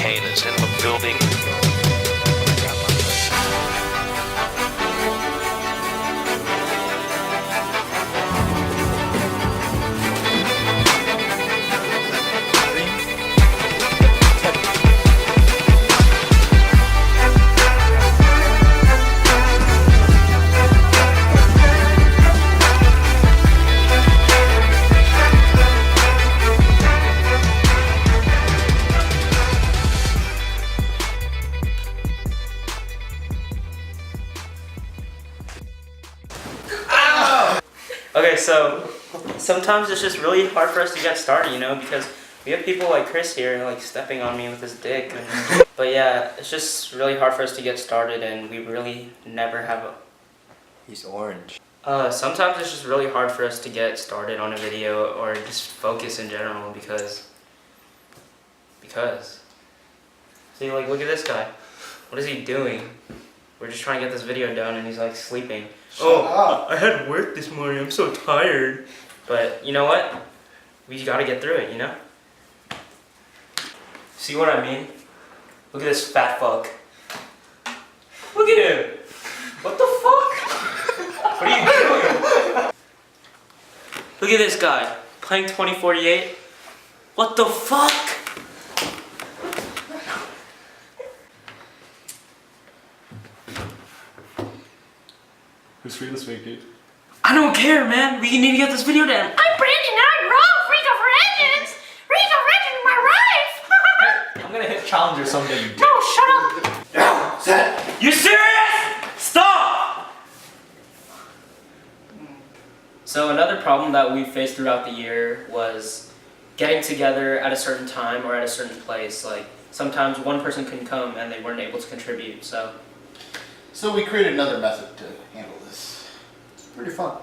volcanoes and the building. Okay, so sometimes it's just really hard for us to get started, you know, because we have people like Chris here, like stepping on me with his dick. But yeah, it's just really hard for us to get started, and we really never have a. He's orange. Sometimes it's just really hard for us to get started on a video or just focus in general because. See, like, look at this guy. What is he doing? We're just trying to get this video done, and he's like sleeping. I had work this morning. I'm so tired. But you know what? We gotta get through it, you know? See what I mean? Look at this fat fuck. Look at him. What the fuck? What are you doing? Look at this guy playing 2048. What the fuck? Who's free this week, dude? I don't care, man. We need to get this video done. I'm Brandon, I'm Raw, Freak of Legends! Freak of Legends, my wife! I'm gonna hit Challenger someday, you No, shut up! Now, set! You serious? Stop! So another problem that we faced throughout the year was getting together at a certain time or at a certain place. Like, sometimes one person couldn't come and they weren't able to contribute, so. So we created another method to handle this. It's pretty fun.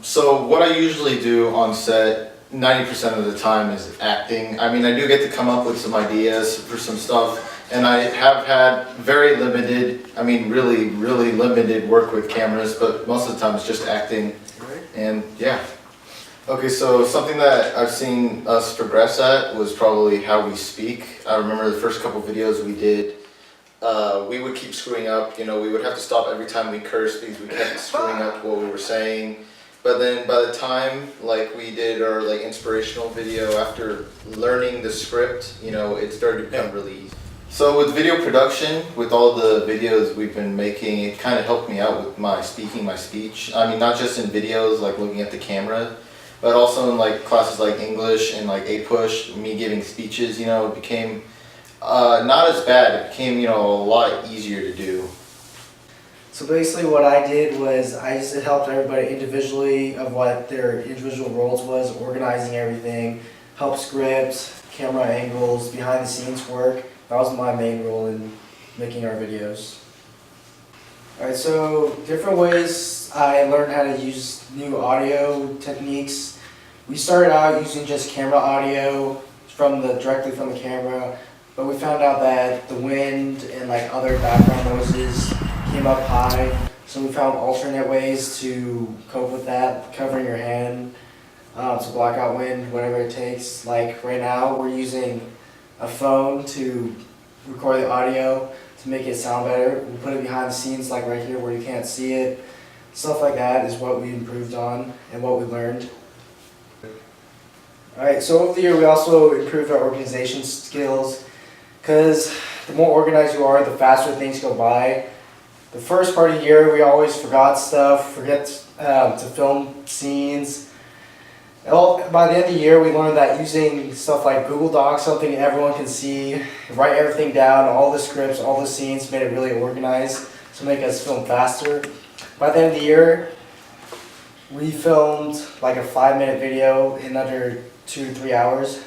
So what I usually do on set 90% of the time is acting. I mean, I do get to come up with some ideas for some stuff, and I have had very limited, I mean really limited work with cameras, but most of the time it's just acting. And yeah. Okay, so something that I've seen us progress at was probably how we speak. I remember the first couple videos we did, we would keep screwing up. You know, we would have to stop every time we cursed because we kept screwing up what we were saying. But then by the time like we did our like inspirational video, after learning the script, you know, it started to become really easy. So with video production, with all the videos we've been making, it kind of helped me out with my speaking, my speech. I mean, not just in videos, like looking at the camera, but also in like classes like English and like APUSH, me giving speeches, you know, it became not as bad. It became, you know, a lot easier to do. So basically what I did was I just helped everybody individually of what their individual roles was, organizing everything, help scripts, camera angles, behind the scenes work. That was my main role in making our videos. Alright, so different ways I learned how to use new audio techniques. We started out using just camera audio directly from the camera, but we found out that the wind and like other background noises came up high, so we found alternate ways to cope with that, covering your hand to block out wind, whatever it takes. Like right now we're using a phone to record the audio to make it sound better. We put it behind the scenes like right here where you can't see it. Stuff like that is what we improved on and what we learned. Alright, so over the year we also improved our organization skills, because the more organized you are, the faster things go by. The first part of the year, we always forgot stuff, forget to film scenes. By the end of the year, we learned that using stuff like Google Docs, something everyone can see, write everything down, all the scripts, all the scenes, made it really organized to make us film faster. By the end of the year, We filmed like a 5-minute video in under 2-3 hours,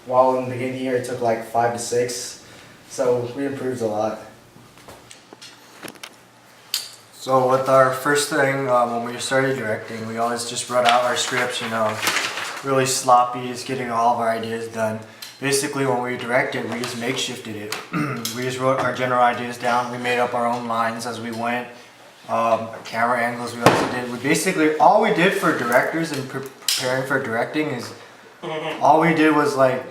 while in the beginning of the year it took like 5 to 6. So we improved a lot. So with our first thing, when we started directing, we always just wrote out our scripts, you know, really sloppy, just getting all of our ideas done. Basically, when we directed, we just makeshifted it. We just wrote our general ideas down. We made up our own lines as we went. Camera angles we also did. We basically, all we did for directors and preparing for directing is, all we did was like,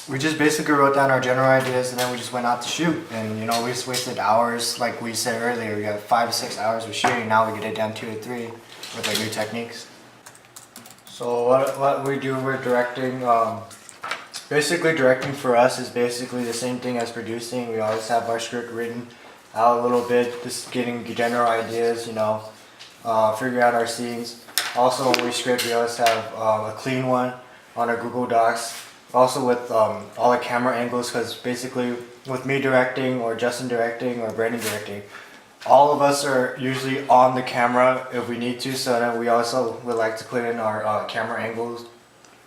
we just basically wrote down our general ideas and then we just went out to shoot. And you know, we just wasted hours, like we said earlier, we got 5 to 6 hours of shooting. Now we get it down 2 to 3 with like new techniques. So what we do with directing, basically directing for us is basically the same thing as producing. We always have our script written out a little bit, just getting general ideas, you know, figure out our scenes. Also when we script, we always have a clean one on our Google Docs. Also with all the camera angles, because basically with me directing or Justin directing or Brandon directing, all of us are usually on the camera if we need to, so then we also would like to put in our camera angles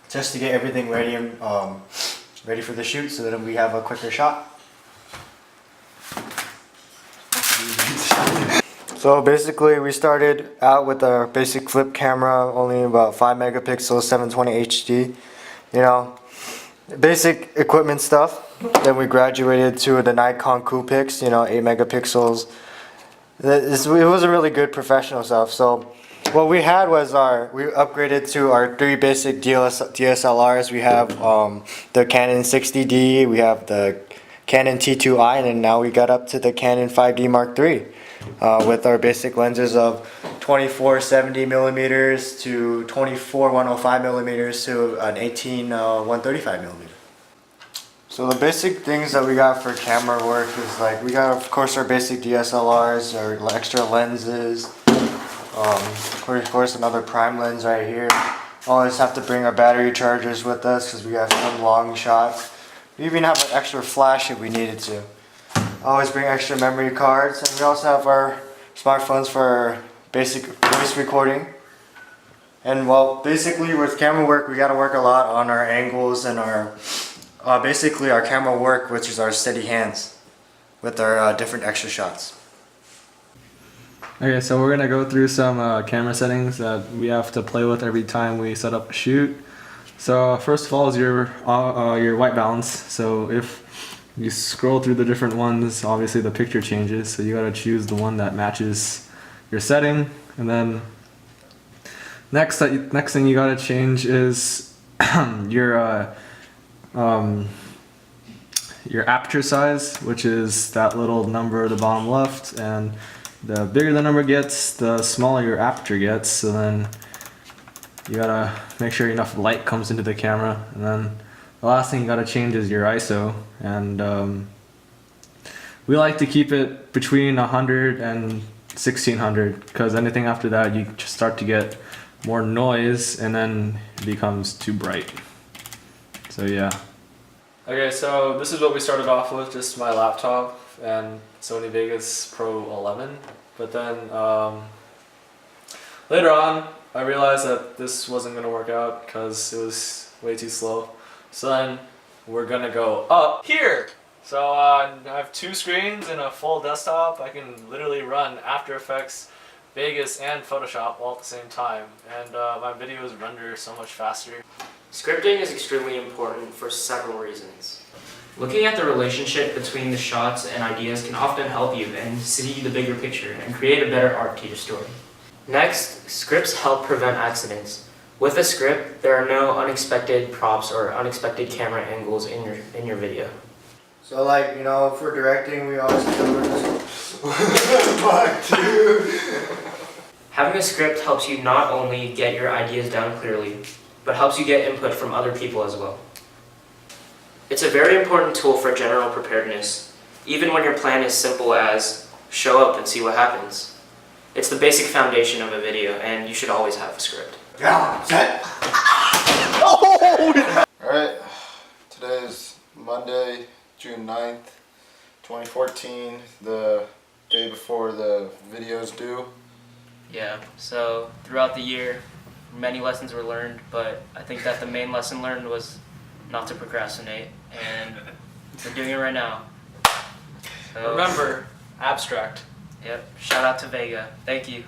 just to get everything ready and ready for the shoot, so that we have a quicker shot. So basically we started out with our basic flip camera, only about 5 megapixels, 720 HD, you know, basic equipment stuff. Then we graduated to the Nikon Coolpix, you know, 8 megapixels. It wasn't really good professional stuff. So what we had was we upgraded to our 3 basic DSLRs. We have the Canon 60D, we have the Canon T2i, and then now we got up to the Canon 5D Mark III with our basic lenses of 24-70 millimeters to 24-105 millimeters to an 18-135 millimeter. So the basic things that we got for camera work is like, we got of course our basic DSLRs, our extra lenses, of course another prime lens right here. Always have to bring our battery chargers with us because we have some long shots. We even have an extra flash if we needed to. Always bring extra memory cards, and we also have our smartphones for our basic voice recording. And well, basically with camera work, we got to work a lot on our angles and our basically our camera work, which is our steady hands with our different extra shots. Okay, so we're gonna go through some camera settings that we have to play with every time we set up a shoot. So first of all is your white balance. So if you scroll through the different ones, obviously the picture changes, so you gotta choose the one that matches your setting. And then next thing you gotta change is your aperture size, which is that little number at the bottom left, and the bigger the number gets, the smaller your aperture gets. So then you gotta make sure enough light comes into the camera. And then the last thing you gotta change is your ISO, and we like to keep it between 100 and 1600, because anything after that you just start to get more noise and then it becomes too bright. So yeah. Okay, so this is what we started off with, just my laptop and Sony Vegas Pro 11. But then later on I realized that this wasn't going to work out because it was way too slow. So then we're going to go up here. So I have 2 screens and a full desktop. I can literally run After Effects, Vegas, and Photoshop all at the same time. And my videos render so much faster. Scripting is extremely important for several reasons. Looking at the relationship between the shots and ideas can often help you and see the bigger picture and create a better arc to your story. Next, scripts help prevent accidents. With a script, there are no unexpected props or unexpected camera angles in your video. So like, you know, if we're directing, we always do this. Fuck, dude. Having a script helps you not only get your ideas down clearly, but helps you get input from other people as well. It's a very important tool for general preparedness, even when your plan is simple as show up and see what happens. It's the basic foundation of a video, and you should always have a script. Yeah, set. Alright, today is Monday, June 9th, 2014, the day before the video's due. Yeah, so throughout the year, many lessons were learned, but I think that the main lesson learned was not to procrastinate, and we're doing it right now. So, Remember, abstract. Yep, shout out to Vega. Thank you.